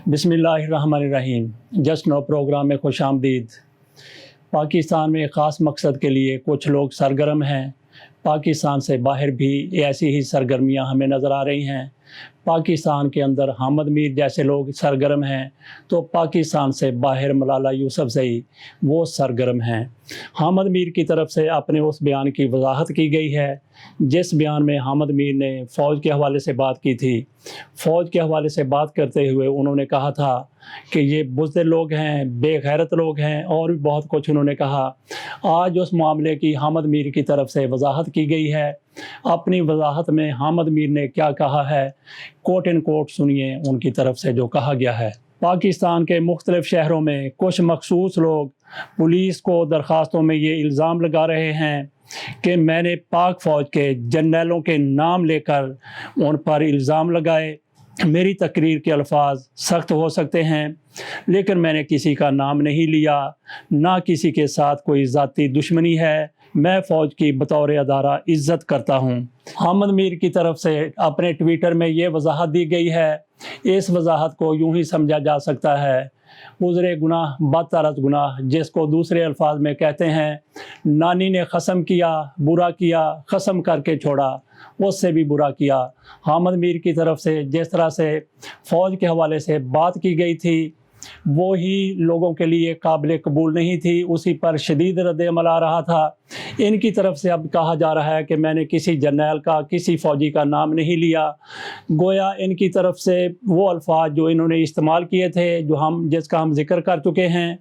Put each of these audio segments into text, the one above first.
बिस्मिल्लाहिर्रहमानिर्रहीम। Just no programme में खुश आमदीद। पाकिस्तान में ख़ास मकसद के लिए कुछ लोग सरगर्म हैं। पाकिस्तान से बाहर भी ऐसी ही सरगर्मियां हमें नज़र आ रही हैं। पाकिस्तान के अंदर हामिद मीर जैसे लोग सरगर्म हैं, तो पाकिस्तान से बाहर मलाला यूसुफज़ई वो सरगर्म हैं। हामिद मीर की तरफ से अपने उस बयान की वजाहत की गई है जिस बयान में हामिद मीर ने फ़ौज के हवाले से बात की थी। फ़ौज के हवाले से बात करते हुए उन्होंने कहा था कि ये बुज़दिल लोग हैं, बेगैरत लोग हैं, और भी बहुत कुछ उन्होंने कहा। आज उस मामले की हामिद मीर की तरफ से वजाहत की गई है। अपनी वजाहत में हामिद मीर ने क्या कहा है, कोट इन कोट सुनिए उनकी तरफ से जो कहा गया है। पाकिस्तान के मुख्तलिफ शहरों में कुछ मखसूस लोग पुलिस को दरख्वास्तों में ये इल्ज़ाम लगा रहे हैं कि मैंने पाक फ़ौज के जनरलों के नाम लेकर उन पर इल्ज़ाम लगाए। मेरी तकरीर के अल्फाज सख्त हो सकते हैं, लेकिन मैंने किसी का नाम नहीं लिया, ना किसी के साथ कोई ज़ाती दुश्मनी है। मैं फ़ौज की बतौर अदारा इज़्ज़त करता हूँ। हामिद मीर की तरफ से अपने ट्विटर में ये वजाहत दी गई है। इस वजाहत को यूँ ही समझा जा सकता है, उज़्रे गुनाह बदतरस गुनाह, जिसको दूसरे अल्फाज में कहते हैं नानी ने कसम किया, बुरा किया, कसम करके छोड़ा, उससे भी बुरा किया। हामिद मीर की तरफ से जिस तरह से फ़ौज के हवाले से बात की गई थी वो ही लोगों के लिए काबिल कबूल नहीं थी, उसी पर शदीद रद्द-ए-अमल आ रहा था। इनकी तरफ से अब कहा जा रहा है कि मैंने किसी जर्नैल का, किसी फ़ौजी का नाम नहीं लिया। गोया इनकी तरफ से वो अल्फाज जो इन्होंने इस्तेमाल किए थे, जिसका हम जिक्र कर चुके हैं,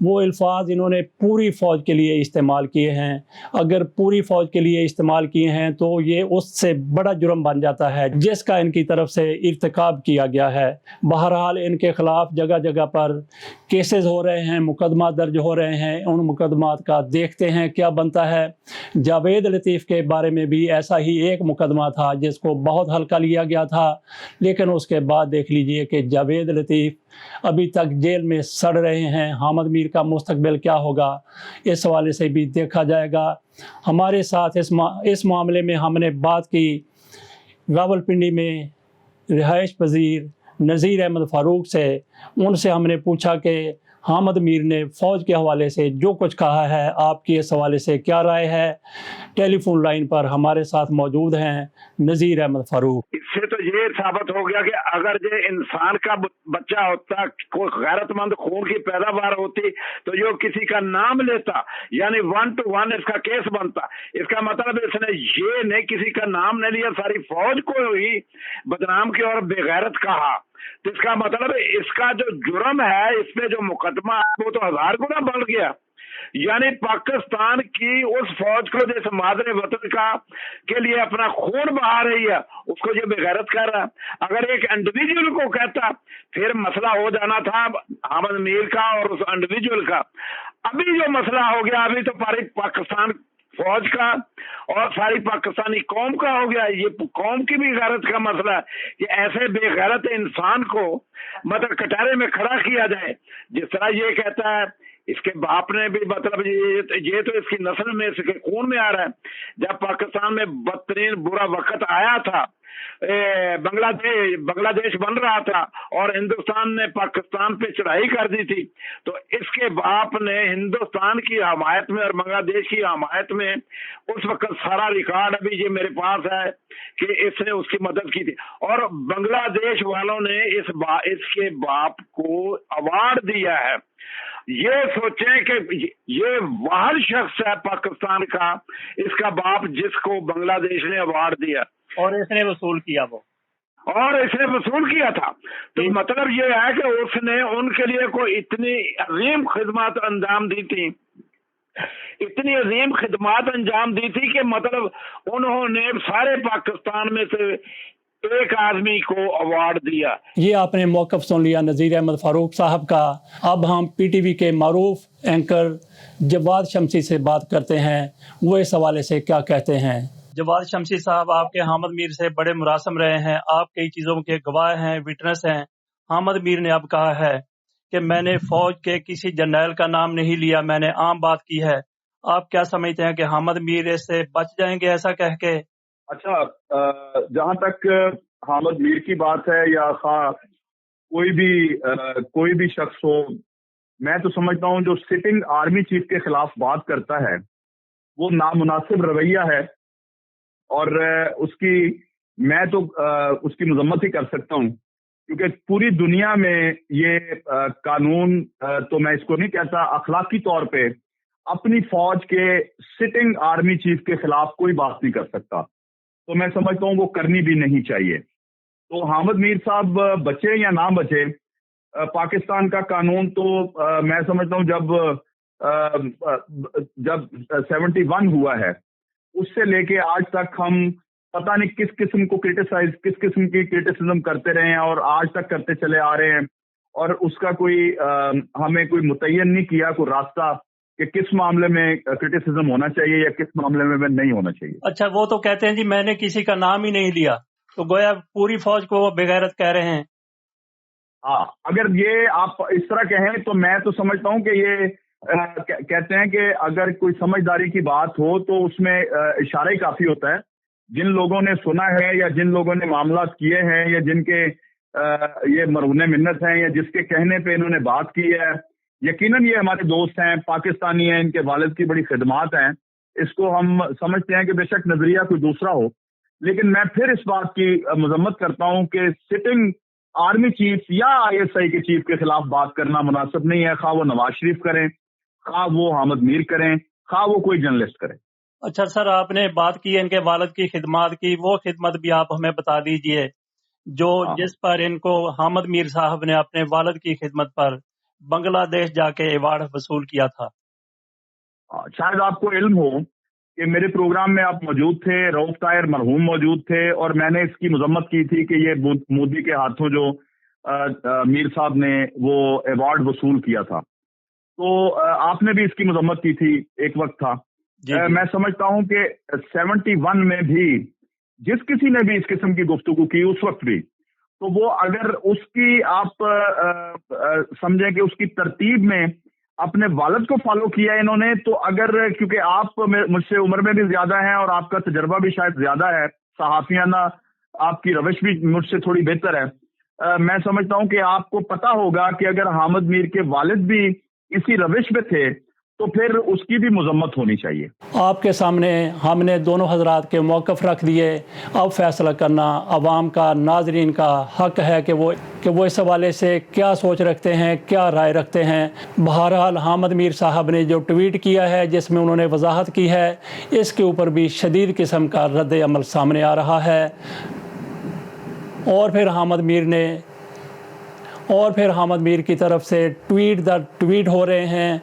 वो अल्फाज इन्होंने पूरी फ़ौज के लिए इस्तेमाल किए हैं। अगर पूरी फ़ौज के लिए इस्तेमाल किए हैं तो ये उससे बड़ा जुर्म बन जाता है जिसका इनकी तरफ से इर्तिकाब किया गया है। बहरहाल इनके ख़िलाफ़ जगह जगह पर केसेस हो रहे हैं, मुकदमा दर्ज हो रहे हैं। उन मुकदमात का देखते हैं क्या बनता है। जावेद लतीफ़ के बारे में भी ऐसा ही एक मुकदमा था जिसको बहुत हल्का लिया गया था, लेकिन उसके बाद देख लीजिए कि जावेद लतीफ़ अभी तक जेल में सड़ रहे हैं। हामिद मीर का मुस्तकबिल क्या होगा, इस हवाले से भी देखा जाएगा। हमारे साथ इस मामले में हमने बात की रावलपिंडी में रिहाइश पजीर नज़ीर अहमद फ़ारूक से। उनसे हमने पूछा कि हामिद मीर ने फ़ौज के हवाले से जो कुछ कहा है, आपकी इस हवाले से क्या राय है। टेलीफोन लाइन पर हमारे साथ मौजूद हैं नज़ीर अहमद फ़ारूक। इससे तो ये साबित हो गया कि अगर जो इंसान का बच्चा होता, कोई गैरतमंद खून की पैदावार होती, तो जो किसी का नाम लेता, यानी 1 to 1 इसका केस बनता। इसका मतलब इसने ये नहीं किसी का नाम नहीं लिया, सारी फौज को ही बदनाम किया और बेगैरत कहा। तो इसका मतलब इसका जो जुर्म है, इस पे जो मुकदमा है वो तो 1000 गुना बढ़ गया। यानी पाकिस्तान की उस फौज को जो मादरे वतन का के लिए अपना खून बहा रही है, उसको ये बेगैरत कर रहा है। अगर एक इंडिविजुअल को कहता फिर मसला हो जाना था हामिद मीर का और उस इंडिविजुअल का। अभी जो मसला हो गया, अभी तो सारी पाकिस्तान फौज का और सारी पाकिस्तानी कौम का हो गया। ये कौम की भी गैरत का मसला है कि ऐसे बेगैरत इंसान को मतलब कटारे में खड़ा किया जाए। जिस तरह ये कहता है इसके बाप ने भी, मतलब ये तो इसकी नस्ल में, इसके खून में आ रहा है। जब पाकिस्तान में बदतरीन बुरा वक्त आया था, बांग्लादेश बन रहा था और हिंदुस्तान ने पाकिस्तान पे चढ़ाई कर दी थी, तो इसके बाप ने हिंदुस्तान की हमायत में और बांग्लादेश की हमायत में उस वक्त सारा रिकॉर्ड अभी ये मेरे पास है कि इसने उसकी मदद की थी। और बांग्लादेश वालों ने इसके बाप को अवार्ड दिया है। ये सोचें कि ये वाहिद शख्स है पाकिस्तान का, इसका बाप, जिसको बांग्लादेश ने अवार्ड दिया और इसने वसूल किया था। तो मतलब ये है कि उसने उनके लिए कोई इतनी अजीम खिदमत अंजाम दी थी, इतनी अजीम खिदमत अंजाम दी थी कि मतलब उन्होंने सारे पाकिस्तान में से एक आदमी को अवार्ड दिया। ये आपने मौक़िफ़ सुन लिया नज़ीर अहमद फ़ारूक साहब का। अब हम पीटीवी के मारूफ एंकर जवाद शमसी से बात करते हैं, वो इस हवाले से क्या कहते हैं। जवाद शमसी साहब, आपके हामिद मीर से बड़े मुरासम रहे हैं, आप कई चीज़ों के गवाह हैं, विटनेस हैं। हामिद मीर ने अब कहा है कि मैंने फ़ौज के किसी जर्नैल का नाम नहीं लिया, मैंने आम बात की है। आप क्या समझते हैं कि हामिद मीर इससे बच जाएंगे ऐसा कह के? अच्छा, जहाँ तक हामिद मीर की बात है या کوئی بھی شخص ہو، میں تو سمجھتا ہوں جو سٹنگ آرمی چیف کے خلاف بات کرتا ہے وہ نامناسب رویہ ہے، اور میں تو اس کی مذمت ہی کر سکتا ہوں، کیونکہ پوری دنیا میں یہ قانون تو میں اس کو نہیں کہتا، اخلاقی طور پہ اپنی فوج کے سٹنگ آرمی چیف کے خلاف کوئی بات نہیں کر سکتا، تو میں سمجھتا ہوں وہ کرنی بھی نہیں چاہیے۔ تو حامد میر صاحب بچے یا نہ بچے، پاکستان کا قانون تو میں سمجھتا ہوں جب 71 ہوا ہے اس سے لے کے آج تک ہم پتہ نہیں کس قسم کی کرٹیسزم کرتے رہے ہیں، اور آج تک کرتے چلے آ رہے ہیں، اور اس کا ہمیں کوئی متعین نہیں کیا کوئی راستہ کہ کس معاملے میں کرٹیسزم ہونا چاہیے یا کس معاملے میں نہیں ہونا چاہیے۔ اچھا، وہ تو کہتے ہیں جی میں نے کسی کا نام ہی نہیں لیا، تو گویا پوری فوج کو وہ بغیرت کہہ رہے ہیں۔ ہاں، اگر یہ آپ اس طرح کہیں تو میں تو سمجھتا ہوں کہ یہ کہتے ہیں کہ اگر کوئی سمجھداری کی بات ہو تو اس میں اشارہ ہی کافی ہوتا ہے۔ جن لوگوں نے سنا ہے یا جن لوگوں نے معاملات کیے ہیں یا جن کے یہ مرہون منت ہیں یا جس کے کہنے پہ انہوں نے بات کی ہے، یقیناً یہ ہمارے دوست ہیں، پاکستانی ہیں، ان کے والد کی بڑی خدمات ہیں، اس کو ہم سمجھتے ہیں کہ بے شک نظریہ کوئی دوسرا ہو، لیکن میں پھر اس بات کی مذمت کرتا ہوں کہ سٹنگ آرمی چیف یا ISI کے چیف کے خلاف بات کرنا مناسب نہیں ہے، خواہ وہ نواز شریف کریں، خواہ وہ حامد میر کریں، خواہ وہ کوئی جرنلسٹ کریں۔ اچھا سر، آپ نے بات کی ان کے والد کی خدمات کی، وہ خدمت بھی آپ ہمیں بتا دیجئے جس پر ان کو حامد میر صاحب نے اپنے والد کی خدمت پر بنگلہ دیش جا کے ایوارڈ وصول کیا تھا۔ شاید آپ کو علم ہو کہ میرے پروگرام میں آپ موجود تھے، رؤف طاہر مرحوم موجود تھے، اور میں نے اس کی مذمت کی تھی کہ یہ مودی کے ہاتھوں جو میر صاحب نے وہ ایوارڈ وصول کیا تھا، تو آپ نے بھی اس کی مذمت کی تھی، ایک وقت تھا۔ میں سمجھتا ہوں کہ 71 میں بھی جس کسی نے بھی اس قسم کی گفتگو کی اس وقت بھی، تو وہ اگر اس کی آپ سمجھیں کہ اس کی ترتیب میں اپنے والد کو فالو کیا انہوں نے، تو اگر کیونکہ آپ مجھ سے عمر میں بھی زیادہ ہیں اور آپ کا تجربہ بھی شاید زیادہ ہے، صحافیانہ آپ کی روش بھی مجھ سے تھوڑی بہتر ہے، میں سمجھتا ہوں کہ آپ کو پتا ہوگا کہ اگر حامد میر کے والد بھی اسی روش میں تھے تو پھر اس کی بھی مذمت ہونی چاہیے۔ آپ کے سامنے ہم نے دونوں حضرات کے موقف رکھ دیے، اب فیصلہ کرنا عوام کا، ناظرین کا حق ہے کہ وہ اس حوالے سے کیا سوچ رکھتے ہیں، کیا رائے رکھتے ہیں۔ بہرحال حامد میر صاحب نے جو ٹویٹ کیا ہے جس میں انہوں نے وضاحت کی ہے، اس کے اوپر بھی شدید قسم کا رد عمل سامنے آ رہا ہے، اور پھر حامد میر کی طرف سے ٹویٹ ہو رہے ہیں،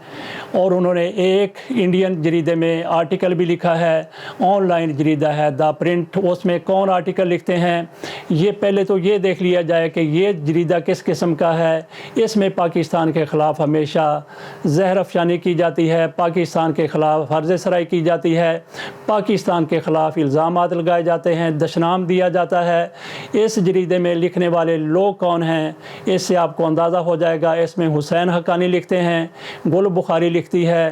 اور انہوں نے ایک انڈین جریدے میں آرٹیکل بھی لکھا ہے، آن لائن جریدہ ہے دا پرنٹ، اس میں کون آرٹیکل لکھتے ہیں یہ پہلے تو یہ دیکھ لیا جائے کہ یہ جریدہ کس قسم کا ہے۔ اس میں پاکستان کے خلاف ہمیشہ زہر افشانی کی جاتی ہے، پاکستان کے خلاف ہرز سرائی کی جاتی ہے، پاکستان کے خلاف الزامات لگائے جاتے ہیں، دشنام دیا جاتا ہے۔ اس جریدے میں لکھنے والے لوگ کون ہیں اس سے آپ کو اندازہ ہو جائے گا۔ اس میں حسین حقانی لکھتے ہیں، گل بخاری لکھتی ہے،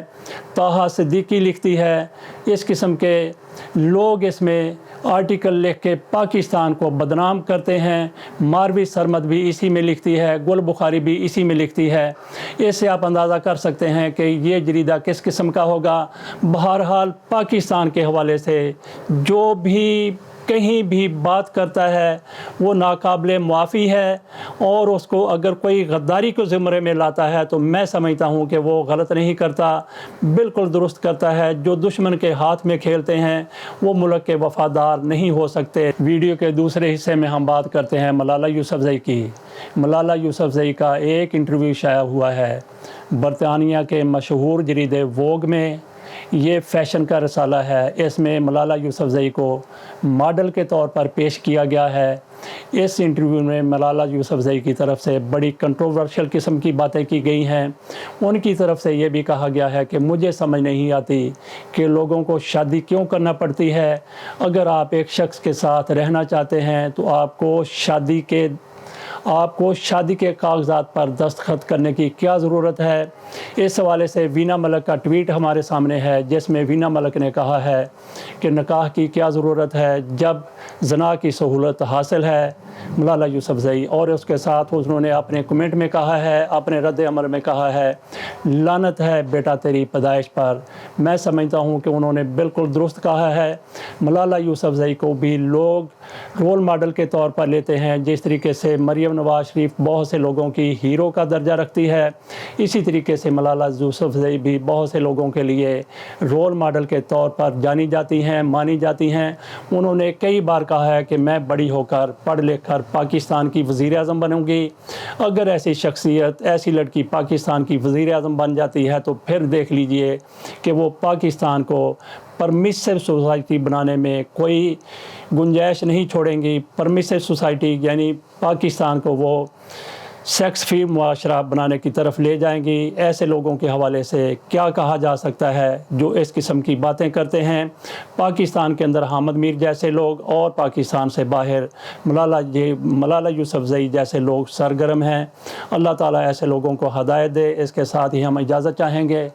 طاہا صدیقی لکھتی ہے، اس قسم کے لوگ اس میں آرٹیکل لکھ کے پاکستان کو بدنام کرتے ہیں۔ ماروی سرمد بھی اسی میں لکھتی ہے، گل بخاری بھی اسی میں لکھتی ہے۔ اس سے آپ اندازہ کر سکتے ہیں کہ یہ جریدہ کس قسم کا ہوگا۔ بہرحال پاکستان کے حوالے سے جو بھی کہیں بھی بات کرتا ہے وہ ناقابل معافی ہے، اور اس کو اگر کوئی غداری کو زمرے میں لاتا ہے تو میں سمجھتا ہوں کہ وہ غلط نہیں کرتا، بالکل درست کرتا ہے۔ جو دشمن کے ہاتھ میں کھیلتے ہیں وہ ملک کے وفادار نہیں ہو سکتے۔ ویڈیو کے دوسرے حصے میں ہم بات کرتے ہیں ملالہ یوسفزئی کی۔ ملالہ یوسفزئی کا ایک انٹرویو شائع ہوا ہے برطانیہ کے مشہور جریدے ووگ میں۔ یہ فیشن کا رسالہ ہے، اس میں ملالہ یوسفزئی کو ماڈل کے طور پر پیش کیا گیا ہے۔ اس انٹرویو میں ملالہ یوسفزئی کی طرف سے بڑی کنٹروورشل قسم کی باتیں کی گئی ہیں۔ ان کی طرف سے یہ بھی کہا گیا ہے کہ مجھے سمجھ نہیں آتی کہ لوگوں کو شادی کیوں کرنا پڑتی ہے۔ اگر آپ ایک شخص کے ساتھ رہنا چاہتے ہیں تو آپ کو شادی کے کاغذات پر دستخط کرنے کی کیا ضرورت ہے۔ اس حوالے سے وینا ملک کا ٹویٹ ہمارے سامنے ہے، جس میں وینا ملک نے کہا ہے کہ نکاح کی کیا ضرورت ہے جب زنا کی سہولت حاصل ہے۔ मलाला यूसुफजई। और उसके साथ उन्होंने अपने कमेंट में कहा है, अपने रद्द अमल में कहा है, लानत है बेटा तेरी पैदाइश पर। मैं समझता हूँ कि उन्होंने बिल्कुल दुरुस्त कहा है। मलाला यूसुफजई को भी लोग रोल मॉडल के तौर पर लेते हैं। जिस तरीके से मरियम नवाज शरीफ बहुत से लोगों की हीरो का दर्जा रखती है, इसी तरीके से मलाला यूसुफजई भी बहुत से लोगों के लिए रोल मॉडल के तौर पर जानी जाती हैं, मानी जाती हैं। उन्होंने कई बार कहा है कि मैं बड़ी होकर पढ़ लिख कर पाकिस्तान की वज़ीर आज़म बनूंगी। अगर ऐसी शख्सियत, ऐसी लड़की पाकिस्तान की वज़ीर आज़म बन जाती है तो फिर देख लीजिए कि वो पाकिस्तान को परमिसिव सोसाइटी बनाने में कोई गुंजाइश नहीं छोड़ेंगी। परमिसिव सोसाइटी यानी पाकिस्तान को वो सेक्स फ्री मुआशरा बनाने की तरफ ले जाएंगी। ऐसे लोगों के हवाले से क्या कहा जा सकता है जो इस किस्म की बातें करते हैं। पाकिस्तान के अंदर हामिद मीर जैसे लोग और पाकिस्तान से बाहर मलाला यूसुफजई जैसे लोग सरगर्म हैं। अल्लाह ताला ऐसे लोगों को हदायत दे। इसके साथ ही हम इजाज़त चाहेंगे।